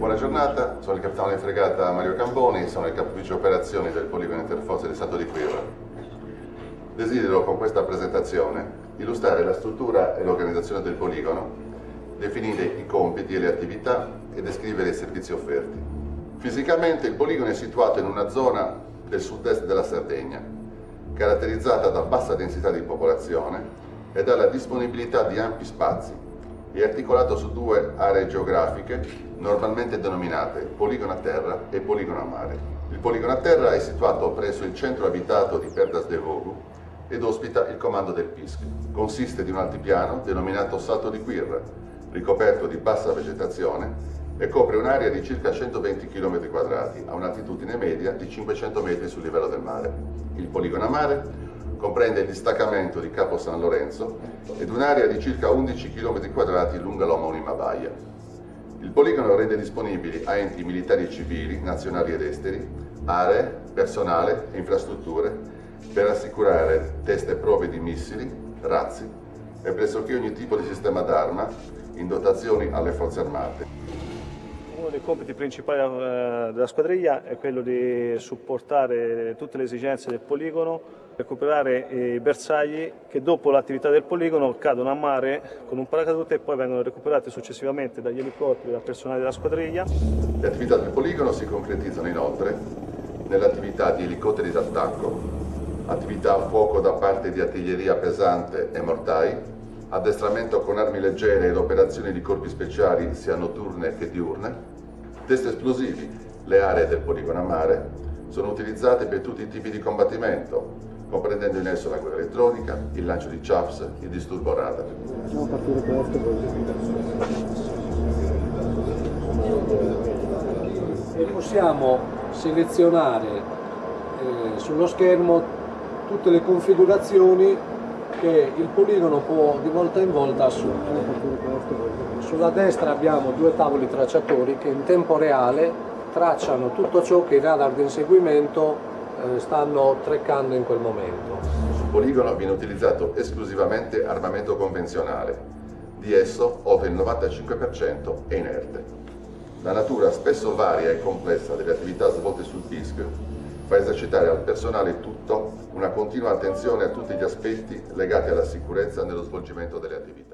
Buona giornata, sono il capitano di fregata Mario Camboni, sono il capo ufficio operazioni del poligono interforze di Stato di Quirra. Desidero con questa presentazione illustrare la struttura e l'organizzazione del poligono, definire i compiti e le attività e descrivere i servizi offerti. Fisicamente il poligono è situato in una zona del sud-est della Sardegna, caratterizzata da bassa densità di popolazione e dalla disponibilità di ampi spazi. È articolato su due aree geografiche normalmente denominate poligono a terra e poligono a mare. Il poligono a terra è situato presso il centro abitato di Perdas de Vogu ed ospita il comando del PISC. Consiste di un altipiano denominato Salto di Quirra, ricoperto di bassa vegetazione e copre un'area di circa 120 km² a un'altitudine media di 500 metri sul livello del mare. Il poligono a mare comprende il distaccamento di Capo San Lorenzo ed un'area di circa 11 km² lunga l'omonima baia. Il poligono rende disponibili a enti militari e civili, nazionali ed esteri, aree, personale e infrastrutture per assicurare test e prove di missili, razzi e pressoché ogni tipo di sistema d'arma in dotazioni alle forze armate. Uno dei compiti principali della squadriglia è quello di supportare tutte le esigenze del poligono, recuperare i bersagli che dopo l'attività del poligono cadono a mare con un paracadute e poi vengono recuperati successivamente dagli elicotteri dal personale della squadriglia. Le attività del poligono si concretizzano inoltre nell'attività di elicotteri d'attacco, attività a fuoco da parte di artiglieria pesante e mortai, addestramento con armi leggere ed operazioni di corpi speciali sia notturne che diurne, test esplosivi. Le aree del poligono a mare sono utilizzate per tutti i tipi di combattimento, comprendendo in esso la guerra elettronica, il lancio di chaffs, il disturbo radar. Facciamo partire questo e possiamo selezionare sullo schermo tutte le configurazioni che il poligono può di volta in volta assumere. Sulla destra abbiamo due tavoli tracciatori che in tempo reale tracciano tutto ciò che i radar di inseguimento stanno traccando in quel momento. Sul poligono viene utilizzato esclusivamente armamento convenzionale, di esso oltre il 95% è inerte. La natura spesso varia e complessa delle attività svolte sul PISC fa esercitare al personale tutto una continua attenzione a tutti gli aspetti legati alla sicurezza nello svolgimento delle attività.